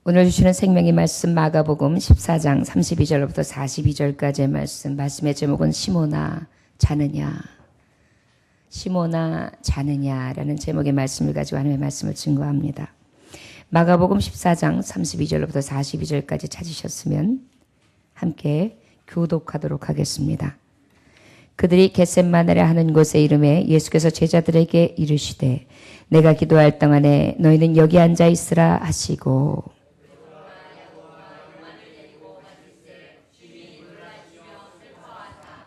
오늘 주시는 생명의 말씀 마가복음 14장 32절부터 42절까지의 말씀의 제목은 시몬아 자느냐, 시몬아 자느냐라는 제목의 말씀을 가지고 하나님의 말씀을 증거합니다. 마가복음 14장 32절부터 42절까지 찾으셨으면 함께 교독하도록 하겠습니다. 그들이 겟셋마네라 하는 곳에 이름에 예수께서 제자들에게 이르시되 내가 기도할 동안에 너희는 여기 앉아 있으라 하시고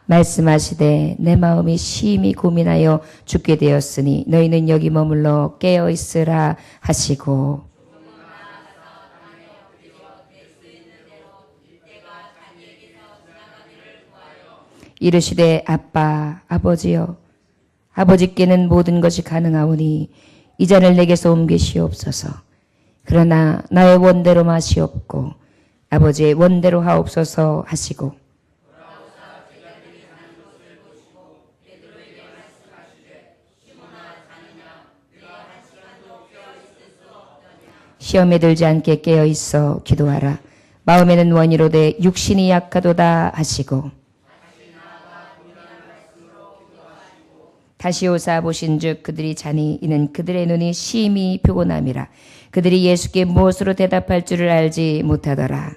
말씀하시되 내 마음이 심히 고민하여 죽게 되었으니 너희는 여기 머물러 깨어 있으라 하시고 이르시되 아빠 아버지여 아버지께는 모든 것이 가능하오니 이 잔을 내게서 옮기시옵소서. 그러나 나의 원대로 마시옵고 아버지의 원대로 하옵소서 하시고 시험에 들지 않게 깨어있어 기도하라. 마음에는 원이로되 육신이 약하도다 하시고 다시 오사 보신즉 그들이 자니 이는 그들의 눈이 심히 피곤함이라. 그들이 예수께 무엇으로 대답할 줄을 알지 못하더라.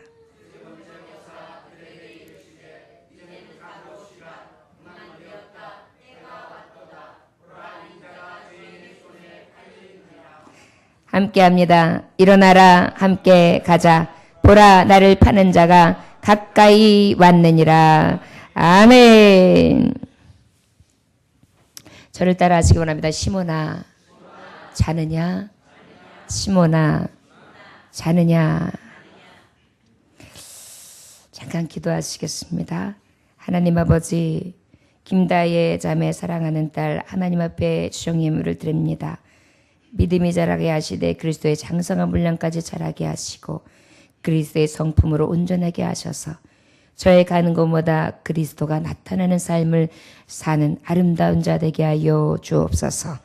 함께합니다. 일어나라 함께 가자. 보라 나를 파는 자가 가까이 왔느니라. 아멘. 저를 따라 하시기 원합니다. 시몬아 자느냐, 시몬아 자느냐. 잠깐 기도하시겠습니다. 하나님 아버지, 김다혜 자매 사랑하는 딸 하나님 앞에 주정 예물을 드립니다. 믿음이 자라게 하시되 그리스도의 장성한 분량까지 자라게 하시고 그리스도의 성품으로 온전하게 하셔서 저의 가는 곳마다 그리스도가 나타나는 삶을 사는 아름다운 자 되게 하여 주옵소서.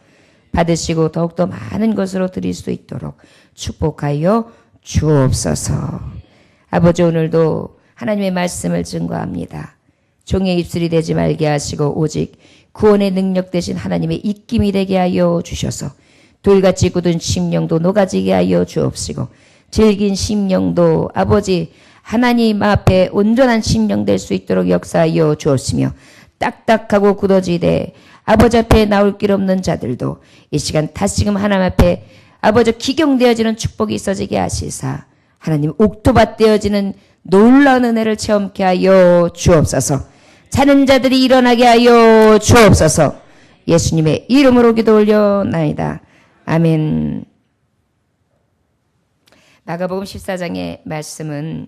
받으시고 더욱더 많은 것으로 드릴 수 있도록 축복하여 주옵소서. 아버지, 오늘도 하나님의 말씀을 증거합니다. 종의 입술이 되지 말게 하시고 오직 구원의 능력 되신 하나님의 입김이 되게 하여 주셔서 돌같이 굳은 심령도 녹아지게 하여 주옵시고 질긴 심령도 아버지 하나님 앞에 온전한 심령 될 수 있도록 역사하여 주옵시며 딱딱하고 굳어지되 아버지 앞에 나올 길 없는 자들도 이 시간 다시금 하나님 앞에 아버지 기경되어지는 축복이 있어지게 하시사 하나님 옥토밭 되어지는 놀라운 은혜를 체험케 하여 주옵소서. 자는 자들이 일어나게 하여 주옵소서. 예수님의 이름으로 기도 올려나이다. 아멘. 마가복음 14장의 말씀은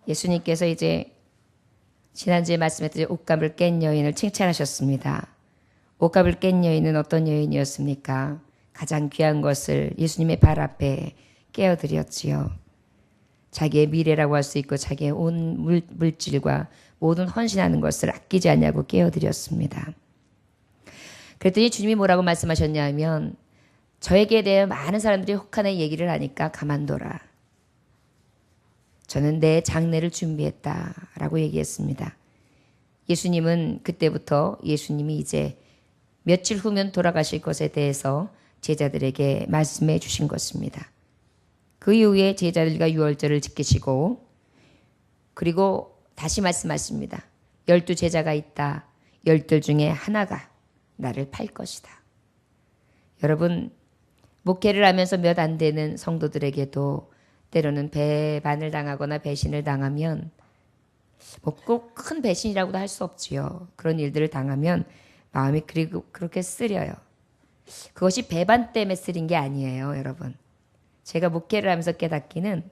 예수님께서 이제 지난주에 말씀했듯이 옷값을 깬 여인을 칭찬하셨습니다. 옷값을 깬 여인은 어떤 여인이었습니까? 가장 귀한 것을 예수님의 발 앞에 깨어드렸지요. 자기의 미래라고 할 수 있고 자기의 온 물질과 모든 헌신하는 것을 아끼지 않냐고 깨어드렸습니다. 그랬더니 주님이 뭐라고 말씀하셨냐 하면 저에게 대해 많은 사람들이 혹한의 얘기를 하니까 가만둬라. 저는 내 장례를 준비했다라고 얘기했습니다. 예수님은 그때부터 예수님이 이제 며칠 후면 돌아가실 것에 대해서 제자들에게 말씀해 주신 것입니다. 그 이후에 제자들과 유월절을 지키시고 그리고 다시 말씀하십니다. 12 제자가 있다. 10 중에 하나가 나를 팔 것이다. 여러분, 목회를 하면서 몇 안 되는 성도들에게도 때로는 배반을 당하거나 배신을 당하면 꼭 큰 배신이라고도 할 수 없지요. 그런 일들을 당하면 마음이 그렇게 쓰려요. 그것이 배반 때문에 쓰린 게 아니에요, 여러분. 제가 목회를 하면서 깨닫기는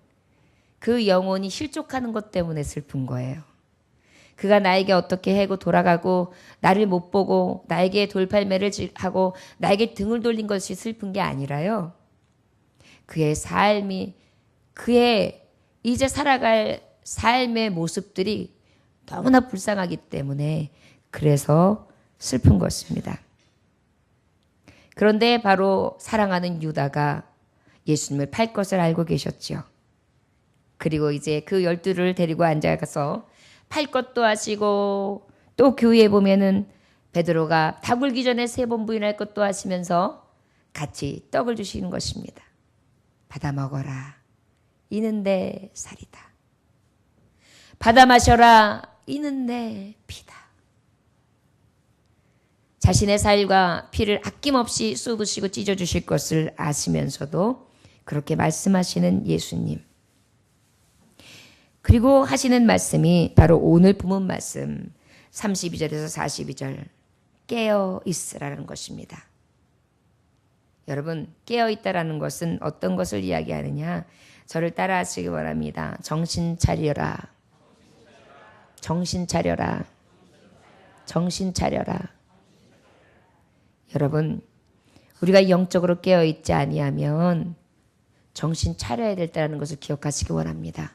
그 영혼이 실족하는 것 때문에 슬픈 거예요. 그가 나에게 어떻게 해고 돌아가고 나를 못 보고 나에게 돌팔매를 하고 나에게 등을 돌린 것이 슬픈 게 아니라요. 그의 삶이 그의 이제 살아갈 삶의 모습들이 너무나 불쌍하기 때문에 그래서 슬픈 것입니다. 그런데 바로 사랑하는 유다가 예수님을 팔 것을 알고 계셨죠. 그리고 이제 그 12를 데리고 앉아가서 팔 것도 하시고, 또 교회에 보면은 베드로가 다 굴기 전에 3번 부인할 것도 하시면서 같이 떡을 주시는 것입니다. 받아 먹어라. 이는 내 살이다. 받아 마셔라. 이는 내 피다. 자신의 살과 피를 아낌없이 쏟으시고 찢어주실 것을 아시면서도 그렇게 말씀하시는 예수님. 그리고 하시는 말씀이 바로 오늘 본문 말씀 32절에서 42절 깨어 있으라는 것입니다. 여러분, 깨어 있다라는 것은 어떤 것을 이야기하느냐? 저를 따라 하시기 바랍니다. 정신 차려라. 정신 차려라. 정신 차려라. 여러분, 우리가 영적으로 깨어 있지 아니하면 정신 차려야 된다는 것을 기억하시기 원합니다.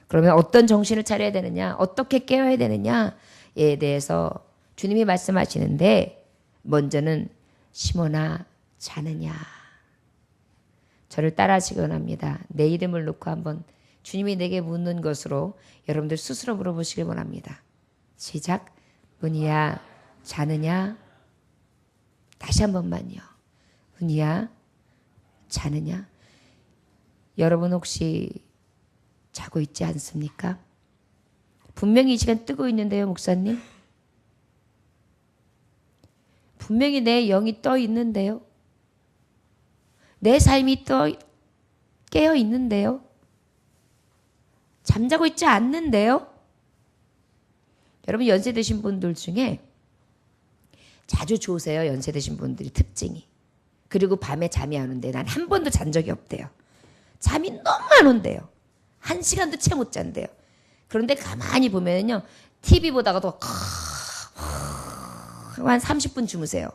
그러면 어떤 정신을 차려야 되느냐? 어떻게 깨어야 되느냐에 대해서 주님이 말씀하시는데, 먼저는 시몬아 자느냐? 저를 따라 하시기 원합니다. 내 이름을 놓고 한번 주님이 내게 묻는 것으로 여러분들 스스로 물어보시길 원합니다. 시작. 은희야 자느냐? 다시 한 번만요. 은희야 자느냐? 여러분 혹시 자고 있지 않습니까? 분명히 이 시간 뜨고 있는데요, 목사님. 분명히 내 영이 떠 있는데요. 내 삶이 깨어 있는데요. 잠자고 있지 않는데요. 여러분, 연세 드신 분들 중에 자주 좋으세요. 연세 드신 분들이 특징이. 그리고 밤에 잠이 안 온대요. 난 한 번도 잔 적이 없대요. 잠이 너무 안 온대요. 1시간도 채 못 잔대요. 그런데 가만히 보면요, TV 보다가도 한 30분 주무세요.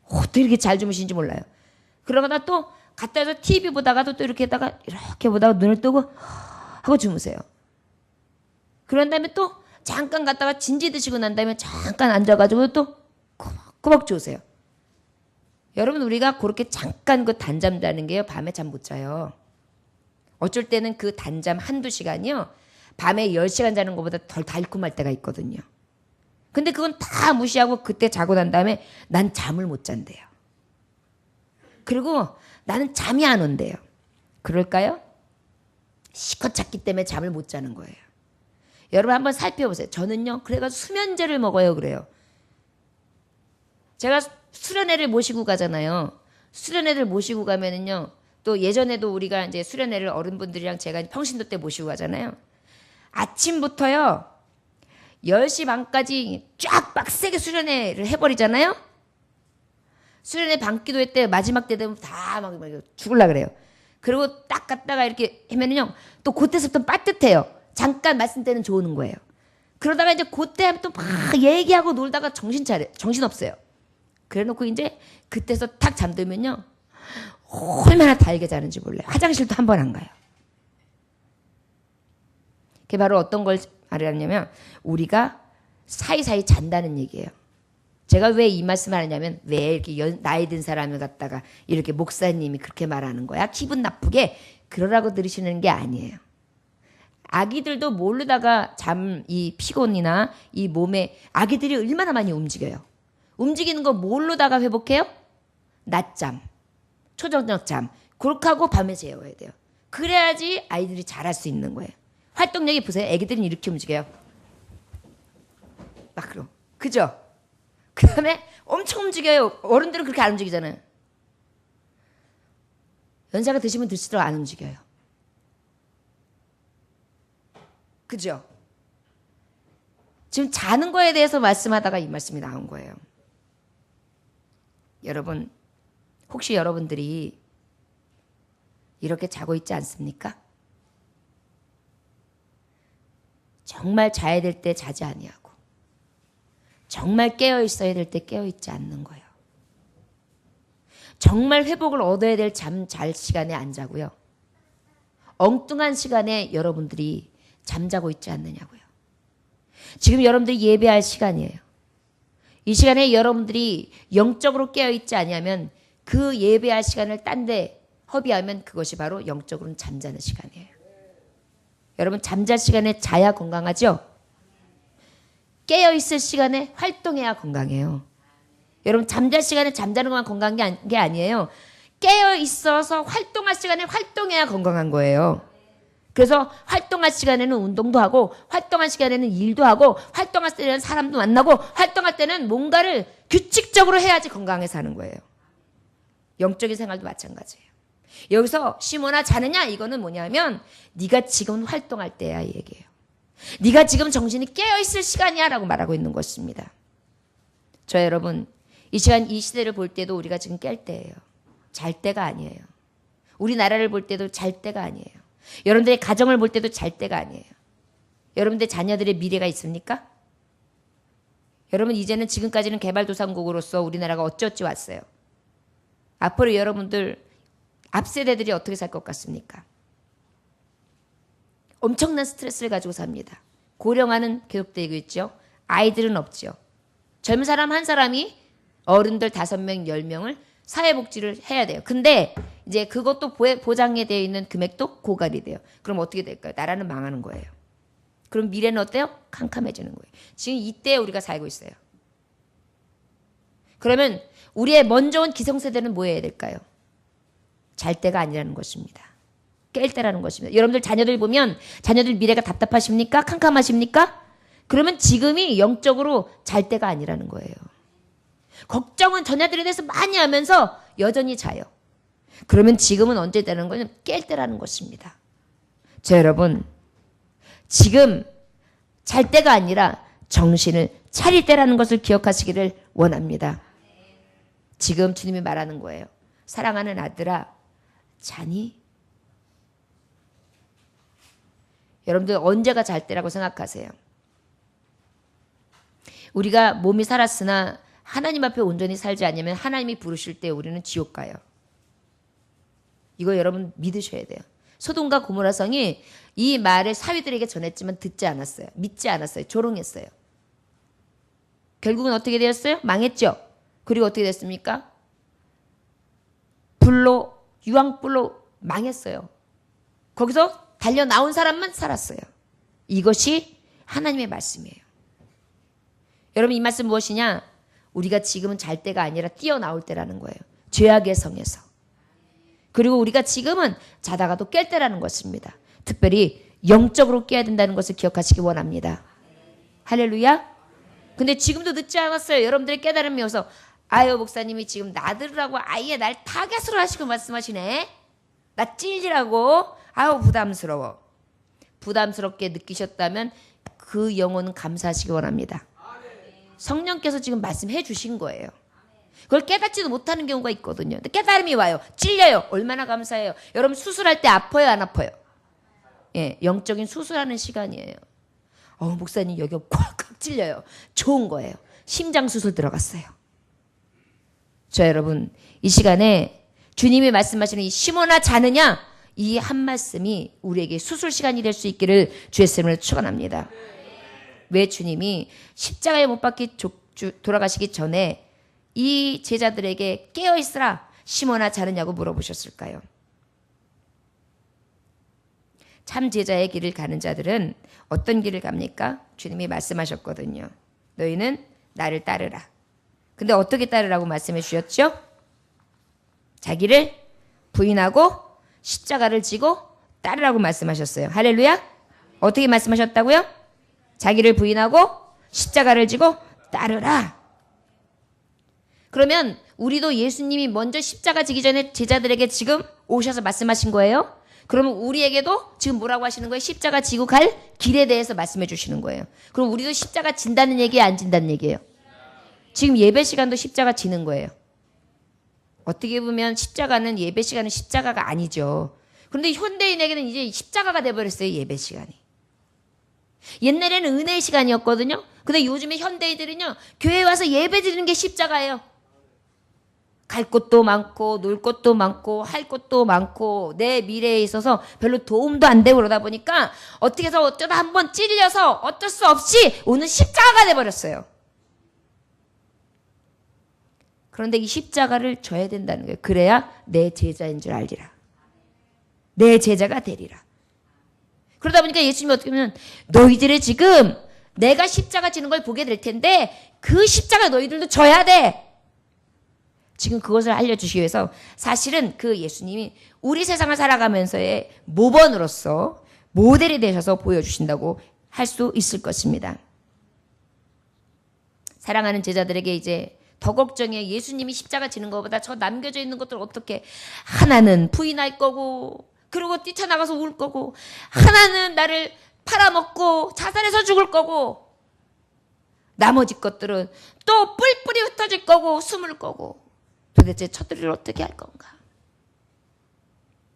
어떻게 이렇게 잘 주무시는지 몰라요. 그러다가 또 갔다 와서 TV 보다가도 또 이렇게 보다가 눈을 뜨고 하고 주무세요. 그런 다음에 또 잠깐 갔다가 진지 드시고 난 다음에 잠깐 앉아가지고 또 꾸벅꾸벅 주무세요. 여러분, 우리가 그렇게 잠깐 그 단잠 자는 게요, 밤에 잠 못 자요. 어쩔 때는 그 단잠 1~2시간이요, 밤에 10시간 자는 것보다 덜 달콤할 때가 있거든요. 근데 그건 다 무시하고 그때 자고 난 다음에 난 잠을 못 잔대요. 그리고 나는 잠이 안 온대요. 그럴까요? 시컷 잤기 때문에 잠을 못 자는 거예요. 여러분 한번 살펴보세요. 저는요, 그래가지고 수면제를 먹어요. 그래요. 제가 수련회를 모시고 가잖아요. 수련회를 모시고 가면은요, 또 예전에도 우리가 이제 수련회를 어른분들이랑 제가 평신도 때 모시고 가잖아요. 아침부터요 10시 반까지 쫙 빡세게 수련회를 해버리잖아요. 수련회 반기도회 때 마지막 때 되면 다 막 죽을라 그래요. 그리고 딱 갔다가 이렇게 하면은요, 또 그때서부터 빠듯해요. 잠깐 말씀 때는 좋은 거예요. 그러다가 이제 그때 하면 또 막 얘기하고 놀다가 정신 없어요. 그래 놓고 이제 그때서 탁 잠들면요, 얼마나 달게 자는지 몰라요. 화장실도 한 번 안 가요. 그게 바로 어떤 걸 말하냐면, 우리가 사이사이 잔다는 얘기예요. 제가 왜 이 말씀을 하냐면, 왜 이렇게 나이 든 사람을 갖다가 이렇게 목사님이 그렇게 말하는 거야? 기분 나쁘게 그러라고 들으시는 게 아니에요. 아기들도 모르다가 이 피곤이나 이 몸에, 아기들이 얼마나 많이 움직여요. 움직이는 거 모르다가 회복해요? 낮잠, 초저녁잠, 그렇게 하고 밤에 재워야 돼요. 그래야지 아이들이 잘할 수 있는 거예요. 활동력이 보세요. 아기들은 이렇게 움직여요. 막 그럼. 그죠? 그 다음에 엄청 움직여요. 어른들은 그렇게 안 움직이잖아요. 연세가 드시면 들수록 안 움직여요. 그죠? 지금 자는 거에 대해서 말씀하다가 이 말씀이 나온 거예요. 여러분, 혹시 여러분들이 이렇게 자고 있지 않습니까? 정말 자야 될 때 자지 아니하고, 정말 깨어 있어야 될 때 깨어 있지 않는 거예요. 정말 회복을 얻어야 될 잠 잘 시간에 안 자고요. 엉뚱한 시간에 여러분들이 잠자고 있지 않느냐고요. 지금 여러분들이 예배할 시간이에요. 이 시간에 여러분들이 영적으로 깨어있지 아니하면 그 예배할 시간을 딴 데 허비하면 그것이 바로 영적으로는 잠자는 시간이에요. 여러분 잠잘 시간에 자야 건강하죠? 깨어있을 시간에 활동해야 건강해요. 여러분 잠잘 시간에 잠자는 것만 건강한 게 아니에요. 깨어있어서 활동할 시간에 활동해야 건강한 거예요. 그래서 활동할 시간에는 운동도 하고 활동할 시간에는 일도 하고 활동할 때는 사람도 만나고 활동할 때는 뭔가를 규칙적으로 해야지 건강하게 사는 거예요. 영적인 생활도 마찬가지예요. 여기서 시몬아 자느냐 이거는 뭐냐면 네가 지금 활동할 때야 이 얘기예요. 네가 지금 정신이 깨어있을 시간이야 라고 말하고 있는 것입니다. 저 여러분 이 시간 이 시대를 볼 때도 우리가 지금 깰 때예요. 잘 때가 아니에요. 우리나라를 볼 때도 잘 때가 아니에요. 여러분들의 가정을 볼 때도 잘 때가 아니에요. 여러분들 자녀들의 미래가 있습니까? 여러분 이제는 지금까지는 개발도상국으로서 우리나라가 어찌어찌 왔어요. 앞으로 여러분들 앞세대들이 어떻게 살 것 같습니까? 엄청난 스트레스를 가지고 삽니다. 고령화는 계속되고 있죠. 아이들은 없죠. 젊은 사람 한 사람이 어른들 5명, 10명을 사회복지를 해야 돼요. 근데 이제 그것도 보장에 되어 있는 금액도 고갈이 돼요. 그럼 어떻게 될까요? 나라는 망하는 거예요. 그럼 미래는 어때요? 캄캄해지는 거예요. 지금 이때 우리가 살고 있어요. 그러면 우리의 먼저 온 기성세대는 뭐 해야 될까요? 잘 때가 아니라는 것입니다. 깰 때라는 것입니다. 여러분들 자녀들 보면 자녀들 미래가 답답하십니까? 캄캄하십니까? 그러면 지금이 영적으로 잘 때가 아니라는 거예요. 걱정은 자녀들에 대해서 많이 하면서 여전히 자요. 그러면 지금은 언제 되는 거냐면 깰 때라는 것입니다. 자 여러분 지금 잘 때가 아니라 정신을 차릴 때라는 것을 기억하시기를 원합니다. 지금 주님이 말하는 거예요. 사랑하는 아들아 자니? 여러분들 언제가 잘 때라고 생각하세요? 우리가 몸이 살았으나 하나님 앞에 온전히 살지 않으면 하나님이 부르실 때 우리는 지옥 가요. 이거 여러분 믿으셔야 돼요. 소돔과 고모라 성이 이 말을 사위들에게 전했지만 듣지 않았어요. 믿지 않았어요. 조롱했어요. 결국은 어떻게 되었어요? 망했죠. 그리고 어떻게 됐습니까? 불로 유황불로 망했어요. 거기서 달려 나온 사람만 살았어요. 이것이 하나님의 말씀이에요. 여러분 이 말씀 무엇이냐? 우리가 지금은 잘 때가 아니라 뛰어나올 때라는 거예요. 죄악의 성에서. 그리고 우리가 지금은 자다가도 깰 때라는 것입니다. 특별히 영적으로 깨야 된다는 것을 기억하시기 원합니다. 할렐루야. 근데 지금도 늦지 않았어요. 여러분들의 깨달음이 어서 아유 목사님이 지금 나들으라고 아예 날 타겟으로 하시고 말씀하시네. 나 찔리라고. 아유 부담스러워. 부담스럽게 느끼셨다면 그 영혼은 감사하시기 원합니다. 성령께서 지금 말씀해 주신 거예요. 그걸 깨닫지도 못하는 경우가 있거든요. 근데 깨달음이 와요. 찔려요. 얼마나 감사해요. 여러분 수술할 때 아파요 안 아파요? 예, 영적인 수술하는 시간이에요. 목사님 여기 꽉꽉 찔려요. 좋은 거예요. 심장 수술 들어갔어요. 저 여러분 이 시간에 주님이 말씀하시는 이 시몬아 자느냐 이 한 말씀이 우리에게 수술 시간이 될 수 있기를 주의 이름으로 축원합니다. 왜 주님이 십자가에 못 박히 돌아가시기 전에 이 제자들에게 깨어있으라 시몬아 자느냐고 물어보셨을까요? 참 제자의 길을 가는 자들은 어떤 길을 갑니까? 주님이 말씀하셨거든요. 너희는 나를 따르라. 근데 어떻게 따르라고 말씀해 주셨죠? 자기를 부인하고 십자가를 지고 따르라고 말씀하셨어요. 할렐루야. 어떻게 말씀하셨다고요? 자기를 부인하고 십자가를 지고 따르라. 그러면 우리도 예수님이 먼저 십자가 지기 전에 제자들에게 지금 오셔서 말씀하신 거예요? 그러면 우리에게도 지금 뭐라고 하시는 거예요? 십자가 지고 갈 길에 대해서 말씀해 주시는 거예요. 그럼 우리도 십자가 진다는 얘기예요? 안 진다는 얘기예요? 지금 예배 시간도 십자가 지는 거예요. 어떻게 보면 십자가는 예배 시간은 십자가가 아니죠. 그런데 현대인에게는 이제 십자가가 돼버렸어요. 예배 시간이. 옛날에는 은혜의 시간이었거든요. 근데 요즘에 현대인들은요. 교회에 와서 예배 드리는 게 십자가예요. 갈 곳도 많고 놀 곳도 많고 할 것도 많고 내 미래에 있어서 별로 도움도 안 되고 그러다 보니까 어떻게 해서 어쩌다 한번 찔려서 어쩔 수 없이 오늘 십자가가 돼버렸어요. 그런데 이 십자가를 져야 된다는 거예요. 그래야 내 제자인 줄 알리라. 내 제자가 되리라. 그러다 보니까 예수님이 어떻게 보면 너희들이 지금 내가 십자가 지는 걸 보게 될 텐데 그 십자가 너희들도 져야 돼. 지금 그것을 알려주시기 위해서 사실은 그 예수님이 우리 세상을 살아가면서의 모범으로서 모델이 되셔서 보여주신다고 할 수 있을 것입니다. 사랑하는 제자들에게 이제 더 걱정해. 예수님이 십자가 지는 것보다 저 남겨져 있는 것들 어떻게, 하나는 부인할 거고 그리고 뛰쳐나가서 울 거고 하나는 나를 팔아먹고 자살해서 죽을 거고 나머지 것들은 또 뿔뿔이 흩어질 거고 숨을 거고 도대체 저들을 어떻게 할 건가.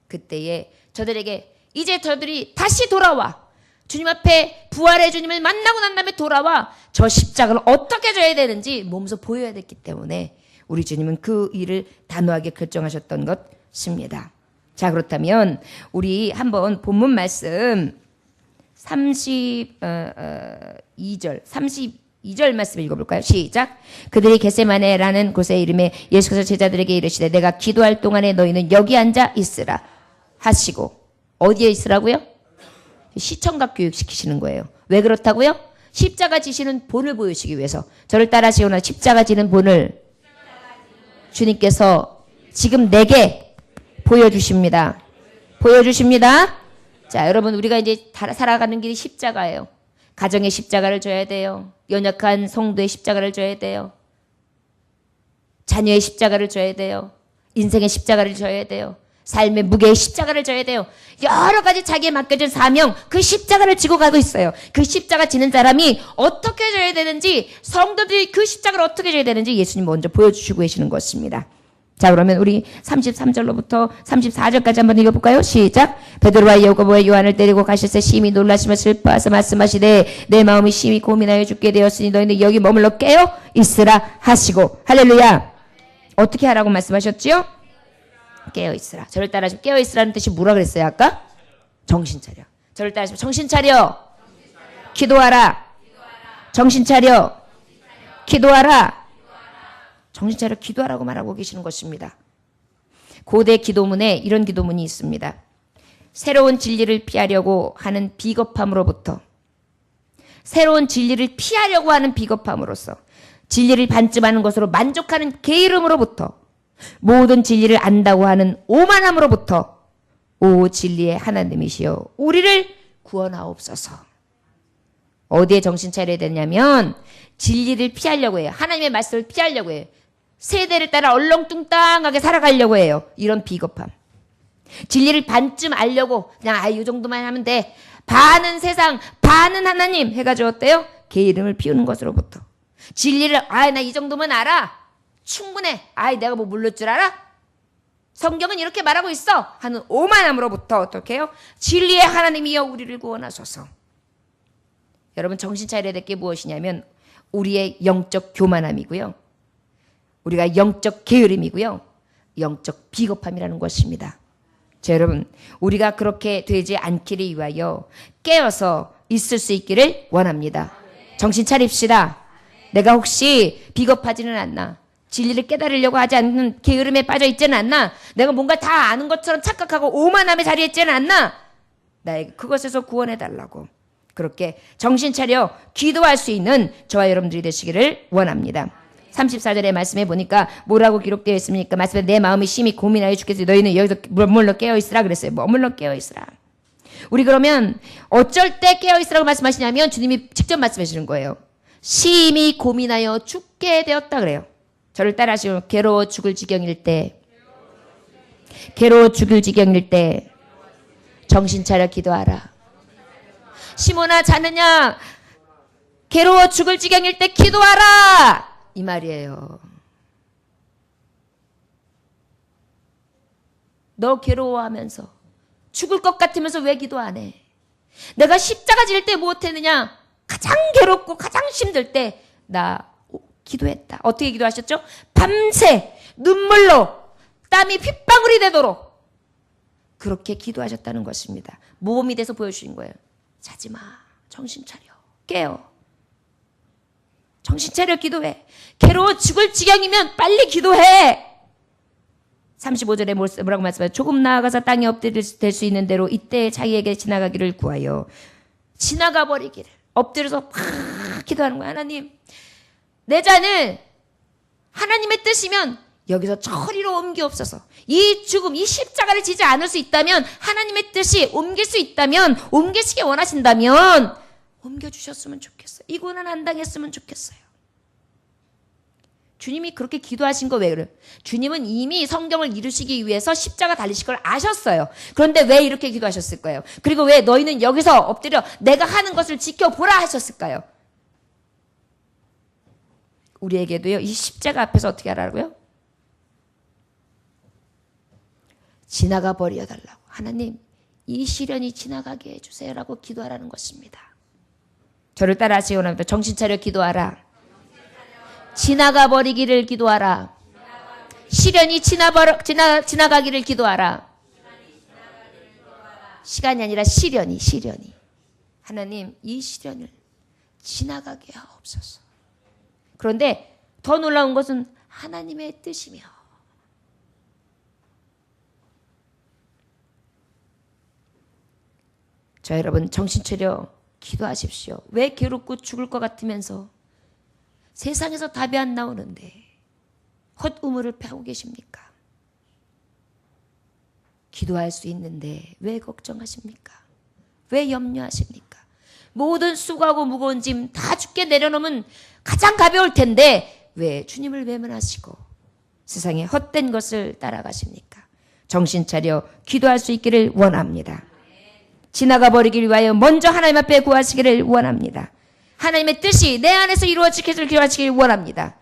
그때에 저들에게 이제 저들이 다시 돌아와 주님 앞에 부활의 주님을 만나고 난 다음에 돌아와 저 십자가를 어떻게 져야 되는지 몸소 보여야 됐기 때문에 우리 주님은 그 일을 단호하게 결정하셨던 것입니다. 자, 그렇다면 우리 한번 본문 말씀 32절 말씀 읽어볼까요? 시작. 그들이 겟세마네라는 곳에 이름에 예수께서 제자들에게 이르시되 내가 기도할 동안에 너희는 여기 앉아 있으라 하시고, 어디에 있으라고요? 시청각 교육 시키시는 거예요. 왜 그렇다고요? 십자가 지시는 본을 보여주시기 위해서. 저를 따라하시거나 십자가 지는 본을 주님께서 지금 내게 보여주십니다. 보여주십니다. 자, 여러분, 우리가 이제 살아가는 길이 십자가예요. 가정의 십자가를 져야 돼요. 연약한 성도의 십자가를 져야 돼요. 자녀의 십자가를 져야 돼요. 인생의 십자가를 져야 돼요. 삶의 무게의 십자가를 져야 돼요. 여러 가지 자기에 맡겨진 사명, 그 십자가를 지고 가고 있어요. 그 십자가 지는 사람이 어떻게 져야 되는지, 성도들이 그 십자가를 어떻게 져야 되는지 예수님 먼저 보여주시고 계시는 것입니다. 자, 그러면 우리 33절로부터 34절까지 한번 읽어볼까요? 시작. 베드로와 야고보와 요한을 데리고 가실새 심히 놀라시며 슬퍼하사 말씀하시되 내 마음이 심히 고민하여 죽게 되었으니 너희는 여기 머물러 깨어 있으라 하시고. 할렐루야. 어떻게 하라고 말씀하셨지요? 깨어 있으라. 저를 따라하시면 깨어 있으라는 뜻이 뭐라 그랬어요 아까? 정신 차려. 저를 따라하시면 정신 차려. 기도하라. 정신 차려. 기도하라. 정신 차려 기도하라고 말하고 계시는 것입니다. 고대 기도문에 이런 기도문이 있습니다. 새로운 진리를 피하려고 하는 비겁함으로부터, 새로운 진리를 피하려고 하는 비겁함으로써, 진리를 반쯤하는 것으로 만족하는 게으름으로부터, 모든 진리를 안다고 하는 오만함으로부터 오 진리의 하나님이시여 우리를 구원하옵소서. 어디에 정신 차려야 되냐면 진리를 피하려고 해요. 하나님의 말씀을 피하려고 해요. 세대를 따라 얼렁뚱땅하게 살아가려고 해요. 이런 비겁함. 진리를 반쯤 알려고 그냥 이 정도만 하면 돼. 반은 세상 반은 하나님 해가지고 어때요? 게으름을 피우는 것으로부터. 진리를 나 이 정도면 알아. 충분해. 내가 뭐 모를 줄 알아? 성경은 이렇게 말하고 있어 하는 오만함으로부터 어떻게 해요? 진리의 하나님이여 우리를 구원하소서. 여러분, 정신 차려야 될 게 무엇이냐면 우리의 영적 교만함이고요, 우리가 영적 게으름이고요, 영적 비겁함이라는 것입니다. 자, 여러분, 우리가 그렇게 되지 않기를 위하여 깨어서 있을 수 있기를 원합니다. 정신 차립시다. 내가 혹시 비겁하지는 않나? 진리를 깨달으려고 하지 않는 게으름에 빠져 있지는 않나? 내가 뭔가 다 아는 것처럼 착각하고 오만함의 자리에 있지는 않나? 나에게 그것에서 구원해달라고 그렇게 정신 차려 기도할 수 있는 저와 여러분들이 되시기를 원합니다. 34절의 말씀에 보니까 뭐라고 기록되어 있습니까? 말씀에 내 마음이 심히 고민하여 죽겠으니 너희는 여기서 머물러 깨어있으라 그랬어요. 머물러 깨어있으라. 우리 그러면 어쩔 때 깨어있으라고 말씀하시냐면 주님이 직접 말씀하시는 거예요. 심히 고민하여 죽게 되었다 그래요. 저를 따라하시면 괴로워 죽을 지경일 때, 괴로워 죽을 지경일 때 정신 차려 기도하라. 시몬아 자느냐? 괴로워 죽을 지경일 때 기도하라. 이 말이에요. 너 괴로워하면서 죽을 것 같으면서 왜 기도 안 해? 내가 십자가 질 때 무엇했느냐? 가장 괴롭고 가장 힘들 때 나 기도했다. 어떻게 기도하셨죠? 밤새 눈물로 땀이 핏방울이 되도록 그렇게 기도하셨다는 것입니다. 모범이 돼서 보여주신 거예요. 자지 마. 정신 차려. 깨어. 정신 차려 기도해. 괴로워 죽을 지경이면 빨리 기도해. 35절에 뭐라고 말씀하세요? 조금 나아가서 땅에 엎드릴 수 있는 대로 이때 자기에게 지나가기를 구하여. 지나가 버리기를. 엎드려서 막 기도하는 거야. 하나님, 내 잔을 하나님의 뜻이면 여기서 저리로 옮기옵소서. 이 죽음, 이 십자가를 지지 않을 수 있다면, 하나님의 뜻이 옮길 수 있다면, 옮기시기 원하신다면 옮겨주셨으면 좋겠어요. 이 고난 안 당했으면 좋겠어요. 주님이 그렇게 기도하신 거 왜 그래요? 주님은 이미 성경을 이루시기 위해서 십자가 달리실 걸 아셨어요. 그런데 왜 이렇게 기도하셨을 거예요? 그리고 왜 너희는 여기서 엎드려 내가 하는 것을 지켜보라 하셨을까요? 우리에게도요, 이 십자가 앞에서 어떻게 하라고요? 지나가 버려 달라고. 하나님, 이 시련이 지나가게 해주세요라고 기도하라는 것입니다. 저를 따라 하시기 원합니다. 정신 차려 기도하라. 지나가 버리기를 기도하라. 시련이 지나가기를 기도하라. 시간이 아니라 시련이. 하나님, 이 시련을 지나가게 하옵소서. 그런데 더 놀라운 것은 하나님의 뜻이며, 자, 여러분 정신 차려 기도하십시오. 왜 괴롭고 죽을 것 같으면서 세상에서 답이 안 나오는데 헛우물을 패고 계십니까? 기도할 수 있는데 왜 걱정하십니까? 왜 염려하십니까? 모든 수고하고 무거운 짐 다 주께 내려놓으면 가장 가벼울 텐데 왜 주님을 외면하시고 세상에 헛된 것을 따라가십니까? 정신 차려 기도할 수 있기를 원합니다. 지나가 버리길 위하여 먼저 하나님 앞에 구하시기를 원합니다. 하나님의 뜻이 내 안에서 이루어지기를 기도하시길 원합니다.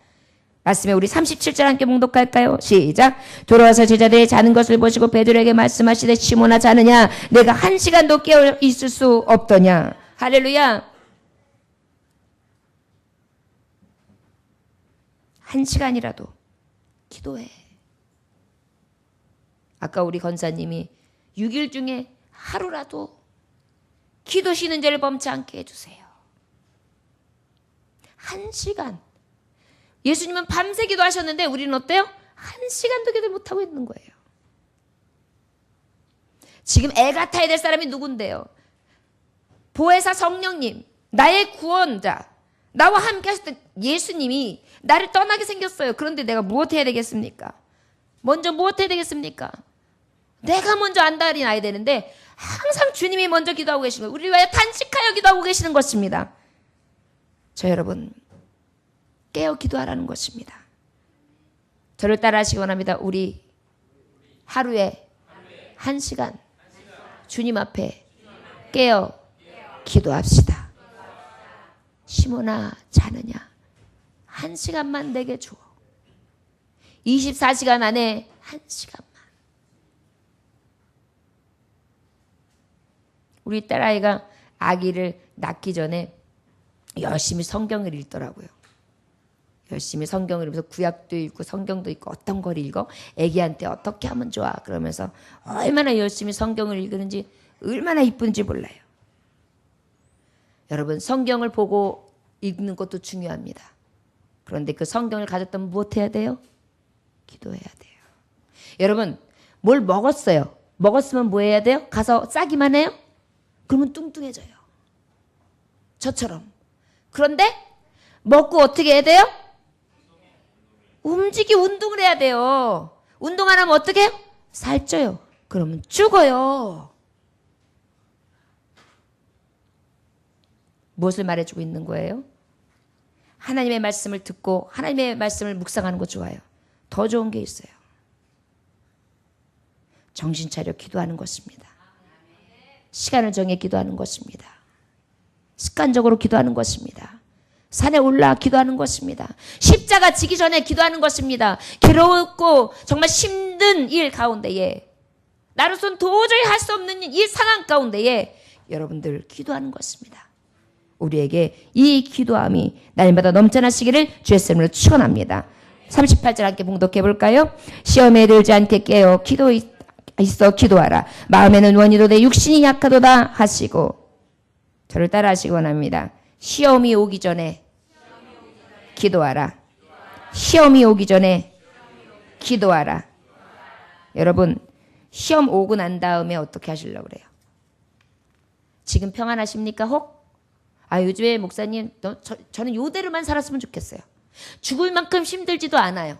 말씀에 우리 37절 함께 봉독할까요? 시작. 돌아와서 제자들이 자는 것을 보시고 베드로에게 말씀하시되 시몬아 자느냐? 내가 1시간도 깨어 있을 수 없더냐? 할렐루야. 1시간이라도 기도해. 아까 우리 권사님이 6일 중에 하루라도 기도 쉬는 죄를 범치 않게 해주세요. 1시간. 예수님은 밤새 기도하셨는데 우리는 어때요? 1시간도 기도 못하고 있는 거예요. 지금 애 같아야 될 사람이 누군데요? 보혜사 성령님, 나의 구원자, 나와 함께 하셨던 예수님이 나를 떠나게 생겼어요. 그런데 내가 무엇 해야 되겠습니까? 먼저 무엇 해야 되겠습니까? 내가 먼저 안달이 나야 되는데 항상 주님이 먼저 기도하고 계시는 거예요. 우리 왜 탄식하여 기도하고 계시는 것입니다. 저 여러분, 깨어 기도하라는 것입니다. 저를 따라 하시기 원합니다. 우리 하루에 1시간 주님 앞에 깨어 기도합시다. 시몬아 자느냐? 1시간만 내게 줘. 24시간 안에 1시간만. 우리 딸아이가 아기를 낳기 전에 열심히 성경을 읽더라고요. 열심히 성경을 읽으면서 구약도 읽고 성경도 읽고 어떤 걸 읽어? 아기한테 어떻게 하면 좋아? 그러면서 얼마나 열심히 성경을 읽는지 얼마나 이쁜지 몰라요. 여러분, 성경을 보고 읽는 것도 중요합니다. 그런데 그 성경을 가졌다면 무엇 해야 돼요? 기도해야 돼요. 여러분, 뭘 먹었어요. 먹었으면 뭐 해야 돼요? 가서 싸기만 해요? 그러면 뚱뚱해져요. 저처럼. 그런데 먹고 어떻게 해야 돼요? 운동을 해야 돼요. 운동 안 하면 어떻게 해요? 살쪄요. 그러면 죽어요. 무엇을 말해주고 있는 거예요? 하나님의 말씀을 듣고 하나님의 말씀을 묵상하는 거 좋아요. 더 좋은 게 있어요. 정신 차려 기도하는 것입니다. 시간을 정해 기도하는 것입니다. 습관적으로 기도하는 것입니다. 산에 올라 기도하는 것입니다. 십자가 지기 전에 기도하는 것입니다. 괴롭고 정말 힘든 일 가운데에, 나로서는 도저히 할 수 없는 이 상황 가운데에 여러분들 기도하는 것입니다. 우리에게 이 기도함이 날마다 넘쳐나시기를 주의 이름으로 축원합니다. 38절 함께 봉독해 볼까요? 시험에 들지 않게 깨어 있어 기도하라. 마음에는 원이로되 육신이 약하도다 하시고. 저를 따라 하시기 원합니다. 시험이 오기 전에 기도하라. 시험이 오기 전에 기도하라. 여러분, 시험 오고 난 다음에 어떻게 하시려고 그래요? 지금 평안하십니까? 혹? 요즘에 목사님, 저는 요대로만 살았으면 좋겠어요. 죽을 만큼 힘들지도 않아요.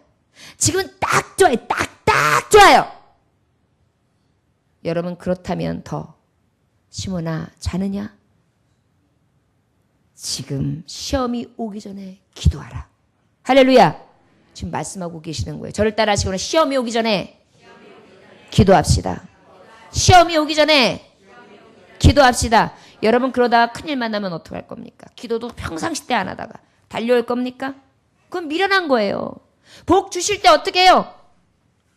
지금은 딱 좋아요. 딱 좋아요. 여러분, 그렇다면 더 시몬아, 자느냐? 지금 시험이 오기 전에 기도하라. 할렐루야. 지금 말씀하고 계시는 거예요. 저를 따라 하시고는 시험이 오기 전에 기도합시다. 시험이 오기 전에 기도합시다. 여러분, 그러다가 큰일 만나면 어떡할 겁니까? 기도도 평상시 때 안 하다가 달려올 겁니까? 그건 미련한 거예요. 복 주실 때 어떻게 해요?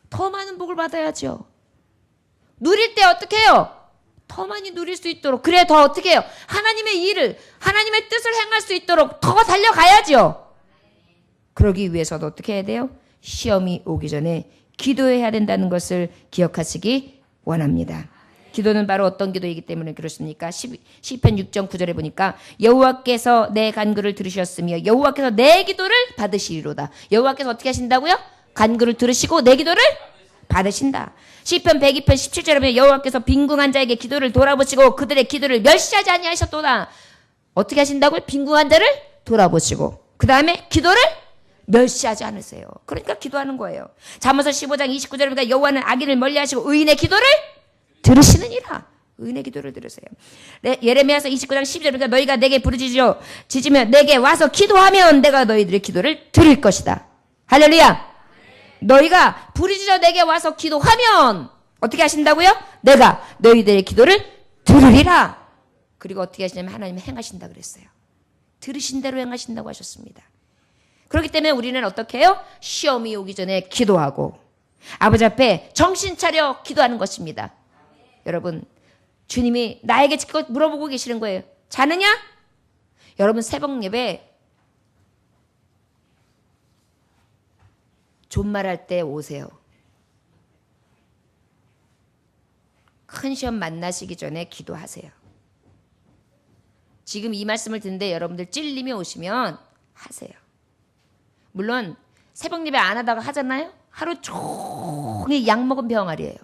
더 많은 복을 받아야죠. 누릴 때 어떻게 해요? 더 많이 누릴 수 있도록. 그래, 더 어떻게 해요? 하나님의 일을, 하나님의 뜻을 행할 수 있도록 더 달려가야죠. 그러기 위해서도 어떻게 해야 돼요? 시험이 오기 전에 기도해야 된다는 것을 기억하시기 원합니다. 기도는 바로 어떤 기도이기 때문에 그렇습니까? 시편 6장 9절에 보니까 여호와께서 내 간구를 들으셨으며 여호와께서 내 기도를 받으시리로다. 여호와께서 어떻게 하신다고요? 간구를 들으시고 내 기도를 받으신다. 시편 102편 17절에 보면 여호와께서 빈궁한 자에게 기도를 돌아보시고 그들의 기도를 멸시하지 아니하셨도다. 어떻게 하신다고요? 빈궁한 자를 돌아보시고 그 다음에 기도를 멸시하지 않으세요. 그러니까 기도하는 거예요. 잠언서 15장 29절에 보니까 여호와는 악인을 멀리하시고 의인의 기도를 들으시느니라. 의인의 기도를 들으세요. 예레미야서 29장 12절에 보니까 너희가 내게 부르짖으며 내게 와서 기도하면 내가 너희들의 기도를 들을 것이다. 할렐루야. 너희가 부르짖어 내게 와서 기도하면 어떻게 하신다고요? 내가 너희들의 기도를 들으리라. 그리고 어떻게 하시냐면 하나님이 행하신다 그랬어요. 들으신 대로 행하신다고 하셨습니다. 그렇기 때문에 우리는 어떻게 해요? 시험이 오기 전에 기도하고 아버지 앞에 정신 차려 기도하는 것입니다. 여러분, 주님이 나에게 지금 물어보고 계시는 거예요. 자느냐? 여러분, 새벽 예배 존말할 때 오세요. 큰 시험 만나시기 전에 기도하세요. 지금 이 말씀을 듣는데 여러분들 찔림이 오시면 하세요. 물론 새벽 예배 안 하다가 하잖아요. 하루 종일 약 먹은 병아리예요.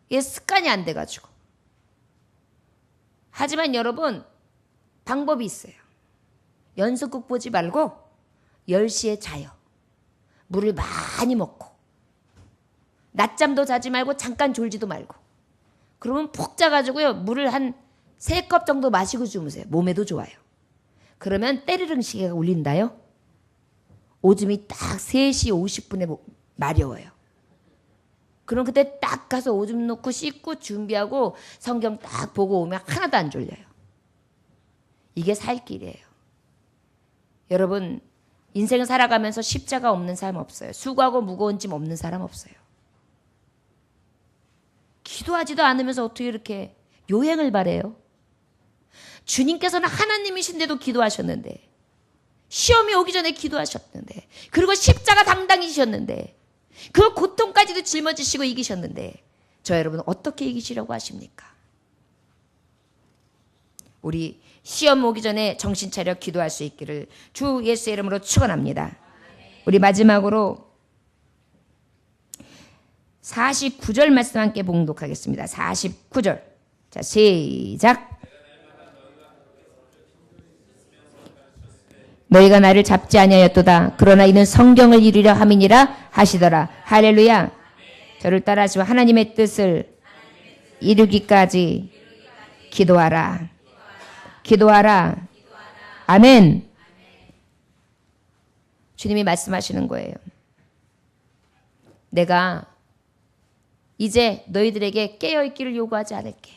이게 습관이 안 돼가지고. 하지만 여러분, 방법이 있어요. 연속극 보지 말고 10시에 자요. 물을 많이 먹고 낮잠도 자지 말고 잠깐 졸지도 말고. 그러면 푹 자가지고요, 물을 한 3컵 정도 마시고 주무세요. 몸에도 좋아요. 그러면 때르릉 시계가 울린다요. 오줌이 딱 3시 50분에 마려워요. 그럼 그때 딱 가서 오줌 놓고 씻고 준비하고 성경 딱 보고 오면 하나도 안 졸려요. 이게 살 길이에요. 여러분, 인생을 살아가면서 십자가 없는 사람 없어요. 수고하고 무거운 짐 없는 사람 없어요. 기도하지도 않으면서 어떻게 이렇게 요행을 바래요? 주님께서는 하나님이신데도 기도하셨는데, 시험이 오기 전에 기도하셨는데, 그리고 십자가 당당히 지셨는데, 그 고통까지도 짊어지시고 이기셨는데, 저 여러분 어떻게 이기시려고 하십니까? 우리 시험 오기 전에 정신 차려 기도할 수 있기를 주 예수의 이름으로 축원합니다. 우리 마지막으로 49절 말씀 함께 봉독하겠습니다. 49절. 자, 시작. 너희가 나를 잡지 아니하였도다. 그러나 이는 성경을 이루려 함이니라 하시더라. 할렐루야. 저를 따라하시고 하나님의 뜻을 이루기까지 기도하라. 기도하라. 아멘. 주님이 말씀하시는 거예요. 내가 이제 너희들에게 깨어있기를 요구하지 않을게.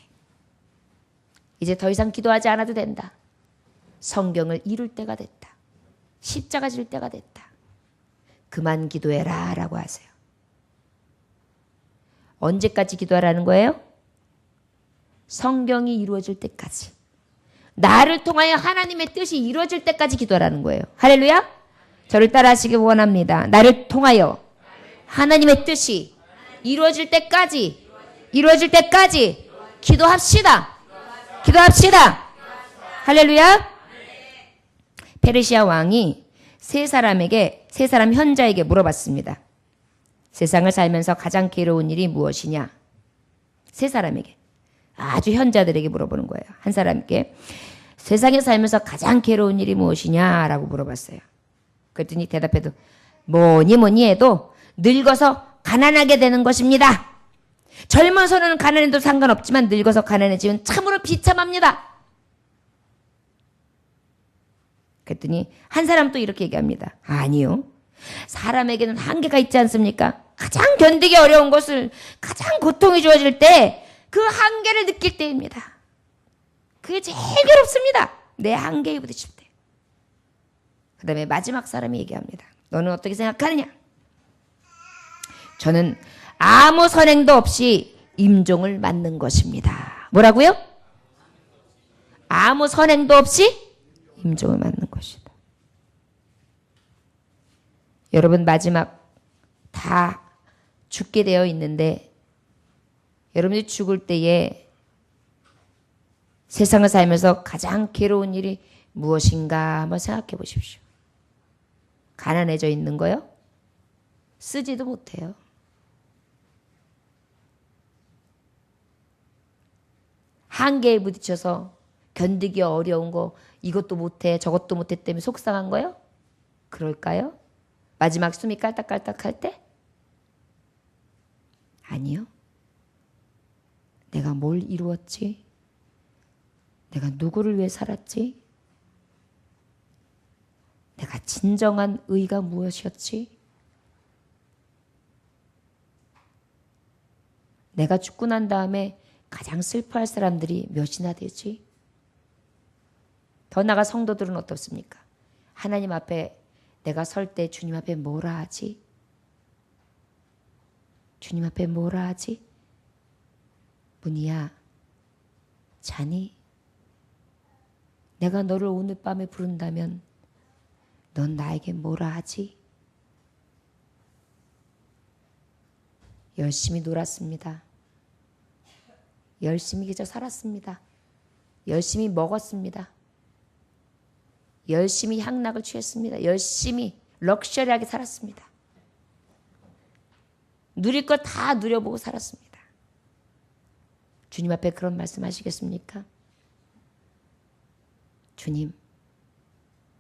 이제 더 이상 기도하지 않아도 된다. 성경을 이룰 때가 됐다. 십자가 질 때가 됐다. 그만 기도해라 라고 하세요. 언제까지 기도하라는 거예요? 성경이 이루어질 때까지. 나를 통하여 하나님의 뜻이 이루어질 때까지 기도하라는 거예요. 할렐루야. 저를 따라 하시기 원합니다. 나를 통하여 하나님의 뜻이 이루어질 때까지 기도합시다. 기도합시다. 할렐루야. 페르시아 왕이 세 사람 현자에게 물어봤습니다. 세상을 살면서 가장 괴로운 일이 무엇이냐? 세 사람에게, 아주 현자들에게 물어보는 거예요. 한 사람께 세상에 살면서 가장 괴로운 일이 무엇이냐라고 물어봤어요. 그랬더니 대답해도 뭐니 해도 늙어서 가난하게 되는 것입니다. 젊어서는 가난해도 상관없지만 늙어서 가난해지면 참으로 비참합니다. 그랬더니 한 사람 또 이렇게 얘기합니다. 아니요. 사람에게는 한계가 있지 않습니까? 가장 견디기 어려운 것을, 가장 고통이 주어질 때 그 한계를 느낄 때입니다. 그게 제일 괴롭습니다. 내 한계에 부딪힐 때. 그 다음에 마지막 사람이 얘기합니다. 너는 어떻게 생각하느냐? 저는 아무 선행도 없이 임종을 맞는 것입니다. 뭐라고요? 아무 선행도 없이 임종을 맞는 것이다. 여러분 마지막 다 죽게 되어 있는데 여러분이 죽을 때에 세상을 살면서 가장 괴로운 일이 무엇인가 한번 생각해 보십시오. 가난해져 있는 거요? 쓰지도 못해요. 한계에 부딪혀서 견디기 어려운 거, 이것도 못해 저것도 못해 때문에 속상한 거요? 그럴까요? 마지막 숨이 깔딱깔딱 할 때? 아니요. 내가 뭘 이루었지? 내가 누구를 위해 살았지? 내가 진정한 의의가 무엇이었지? 내가 죽고 난 다음에 가장 슬퍼할 사람들이 몇이나 되지? 더 나아가 성도들은 어떻습니까? 하나님 앞에 내가 설 때 주님 앞에 뭐라 하지? 주님 앞에 뭐라 하지? 문희야, 자니? 내가 너를 오늘 밤에 부른다면 넌 나에게 뭐라 하지? 열심히 놀았습니다. 열심히 그저 살았습니다. 열심히 먹었습니다. 열심히 향락을 취했습니다. 열심히 럭셔리하게 살았습니다. 누릴 것 다 누려보고 살았습니다. 주님 앞에 그런 말씀 하시겠습니까? 주님,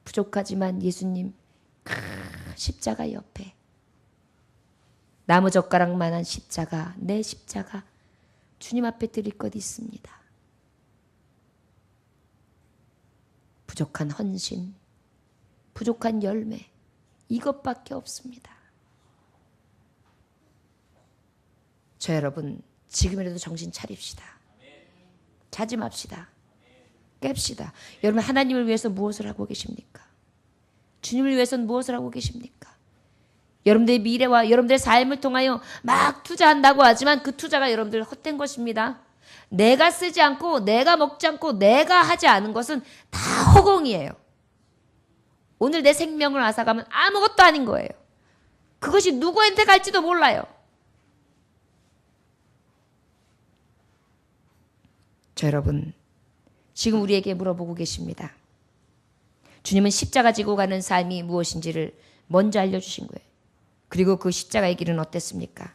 부족하지만 예수님 십자가 옆에 나무젓가락만한 십자가, 내 십자가 주님 앞에 드릴 것 있습니다. 부족한 헌신, 부족한 열매, 이것밖에 없습니다. 저 여러분, 지금이라도 정신 차립시다. 자지 맙시다. 깹시다. 여러분, 하나님을 위해서 무엇을 하고 계십니까? 주님을 위해서는 무엇을 하고 계십니까? 여러분들의 미래와 여러분들의 삶을 통하여 막 투자한다고 하지만 그 투자가 여러분들 헛된 것입니다. 내가 쓰지 않고 내가 먹지 않고 내가 하지 않은 것은 다 허공이에요. 오늘 내 생명을 앗아가면 아무것도 아닌 거예요. 그것이 누구한테 갈지도 몰라요. 저 여러분, 지금 우리에게 물어보고 계십니다. 주님은 십자가 지고 가는 삶이 무엇인지를 먼저 알려주신 거예요. 그리고 그 십자가의 길은 어땠습니까?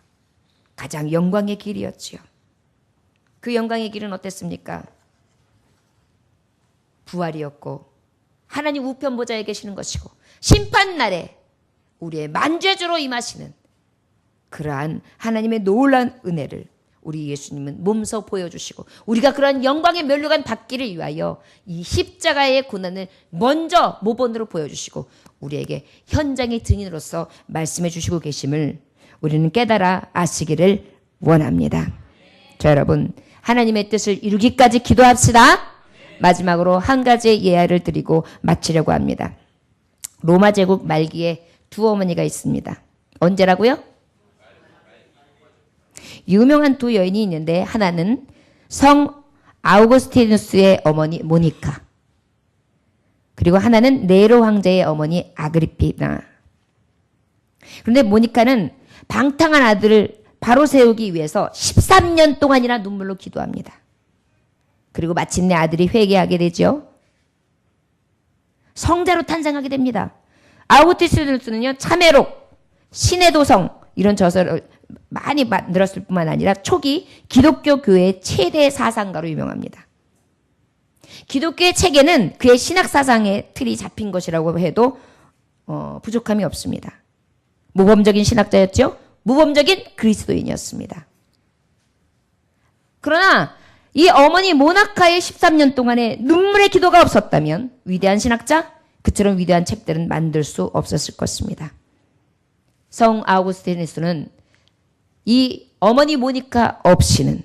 가장 영광의 길이었지요. 그 영광의 길은 어땠습니까? 부활이었고 하나님 우편 보좌에 계시는 것이고 심판날에 우리의 만죄주로 임하시는 그러한 하나님의 놀라운 은혜를 우리 예수님은 몸소 보여주시고 우리가 그러한 영광의 면류관 받기를 위하여 이 십자가의 고난을 먼저 모본으로 보여주시고 우리에게 현장의 증인으로서 말씀해 주시고 계심을 우리는 깨달아 아시기를 원합니다. 자, 여러분, 하나님의 뜻을 이루기까지 기도합시다. 마지막으로 한 가지의 예화를 드리고 마치려고 합니다. 로마 제국 말기에 두 어머니가 있습니다. 언제라고요? 유명한 두 여인이 있는데 하나는 성 아우구스티누스의 어머니 모니카, 그리고 하나는 네로 황제의 어머니 아그리피나. 그런데 모니카는 방탕한 아들을 바로 세우기 위해서 13년 동안이나 눈물로 기도합니다. 그리고 마침내 아들이 회개하게 되죠. 성자로 탄생하게 됩니다. 아우구스티누스는요, 참회록, 신의 도성 이런 저서를 많이 만들었을 뿐만 아니라 초기 기독교 교회의 최대 사상가로 유명합니다. 기독교의 체계는 그의 신학 사상의 틀이 잡힌 것이라고 해도 부족함이 없습니다. 모범적인 신학자였죠. 무범적인 그리스도인이었습니다. 그러나 이 어머니 모나카의 13년 동안의 눈물의 기도가 없었다면 위대한 신학자, 그처럼 위대한 책들은 만들 수 없었을 것입니다. 성 아우구스티누스는 이 어머니 모니카 없이는,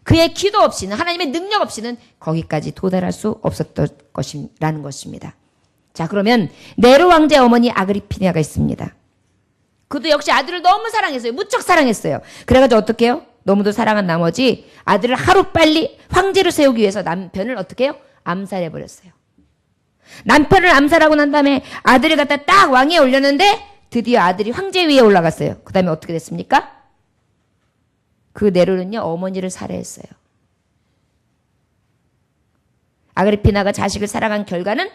그의 기도 없이는, 하나님의 능력 없이는 거기까지 도달할 수 없었던 것이라는 것입니다. 자, 그러면 네로 왕제 어머니 아그리피나가 있습니다. 그도 역시 아들을 너무 사랑했어요. 무척 사랑했어요. 그래가지고 어떻게 해요? 너무도 사랑한 나머지 아들을 하루빨리 황제로 세우기 위해서 남편을 어떻게 해요? 암살해버렸어요. 남편을 암살하고 난 다음에 아들을 갖다 딱 왕위에 올렸는데 드디어 아들이 황제 위에 올라갔어요. 그 다음에 어떻게 됐습니까? 그 네로는요, 어머니를 살해했어요. 아그리피나가 자식을 사랑한 결과는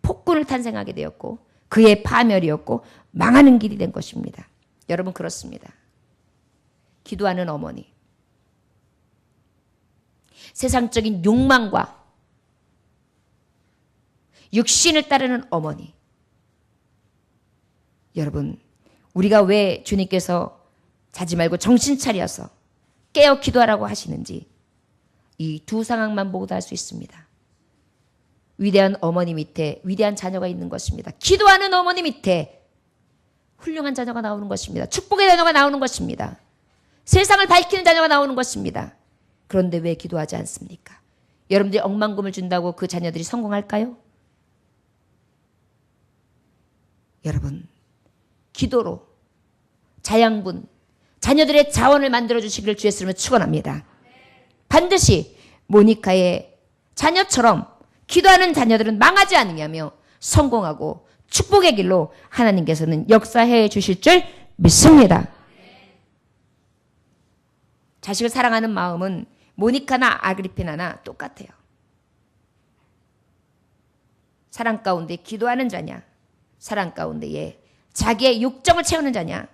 폭군을 탄생하게 되었고 그의 파멸이었고 망하는 길이 된 것입니다. 여러분, 그렇습니다. 기도하는 어머니, 세상적인 욕망과 육신을 따르는 어머니. 여러분, 우리가 왜 주님께서 자지 말고 정신 차려서 깨어 기도하라고 하시는지 이 두 상황만 보고도 알 수 있습니다. 위대한 어머니 밑에 위대한 자녀가 있는 것입니다. 기도하는 어머니 밑에 훌륭한 자녀가 나오는 것입니다. 축복의 자녀가 나오는 것입니다. 세상을 밝히는 자녀가 나오는 것입니다. 그런데 왜 기도하지 않습니까? 여러분들이 억만금을 준다고 그 자녀들이 성공할까요? 여러분, 기도로 자양분, 자녀들의 자원을 만들어 주시기를 주의 이름으로 축원합니다. 반드시 모니카의 자녀처럼 기도하는 자녀들은 망하지 않으며 성공하고 축복의 길로 하나님께서는 역사해 주실 줄 믿습니다. 자식을 사랑하는 마음은 모니카나 아그리피나나 똑같아요. 사랑 가운데 기도하는 자냐, 사랑 가운데에 자기의 욕정을 채우는 자냐.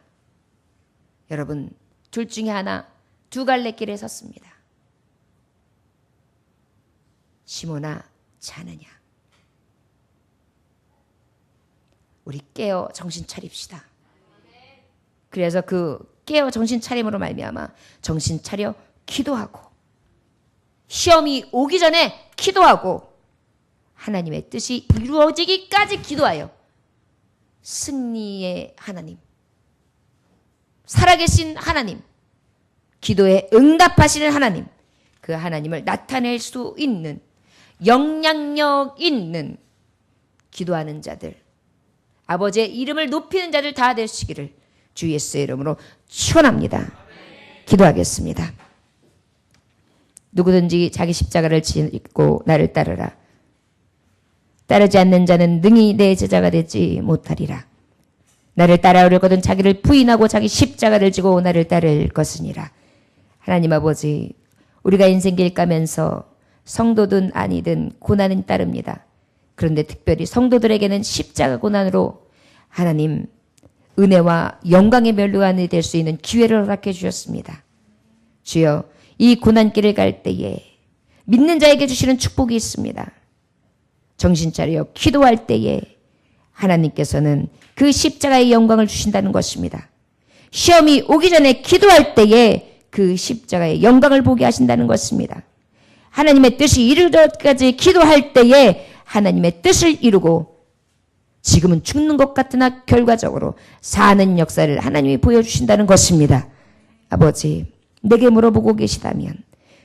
여러분, 둘 중에 하나, 두 갈래 길에 섰습니다. 시몬아, 자느냐. 우리 깨어 정신 차립시다. 그래서 그 깨어 정신 차림으로 말미암아 정신 차려 기도하고, 시험이 오기 전에 기도하고, 하나님의 뜻이 이루어지기까지 기도하여 승리의 하나님, 살아계신 하나님, 기도에 응답하시는 하나님, 그 하나님을 나타낼 수 있는 영향력 있는 기도하는 자들, 아버지의 이름을 높이는 자들 다 되시기를 주 예수의 이름으로 축원합니다. 기도하겠습니다. 누구든지 자기 십자가를 지고 나를 따르라. 따르지 않는 자는 능히 내 제자가 되지 못하리라. 나를 따라오려거든 자기를 부인하고 자기 십자가를 지고 나를 따를 것이니라. 하나님 아버지, 우리가 인생길 가면서 성도든 아니든 고난은 따릅니다. 그런데 특별히 성도들에게는 십자가 고난으로 하나님 은혜와 영광의 멸류관이 될 수 있는 기회를 허락해 주셨습니다. 주여, 이 고난길을 갈 때에 믿는 자에게 주시는 축복이 있습니다. 정신 차려 기도할 때에 하나님께서는 그 십자가의 영광을 주신다는 것입니다. 시험이 오기 전에 기도할 때에 그 십자가의 영광을 보게 하신다는 것입니다. 하나님의 뜻이 이루어지기까지 기도할 때에 하나님의 뜻을 이루고, 지금은 죽는 것 같으나 결과적으로 사는 역사를 하나님이 보여주신다는 것입니다. 아버지, 내게 물어보고 계시다면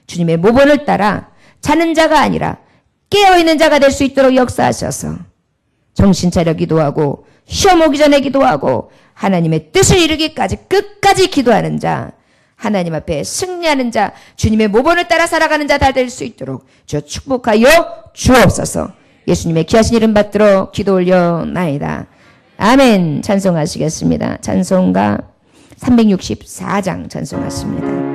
주님의 모본을 따라 자는 자가 아니라 깨어있는 자가 될 수 있도록 역사하셔서 정신 차려 기도하고, 시험 오기 전에 기도하고, 하나님의 뜻을 이루기까지 끝까지 기도하는 자, 하나님 앞에 승리하는 자, 주님의 모본을 따라 살아가는 자 다 될 수 있도록 주 축복하여 주옵소서. 예수님의 귀하신 이름 받들어 기도 올려나이다. 아멘. 찬송하시겠습니다. 찬송가 364장 찬송하십니다.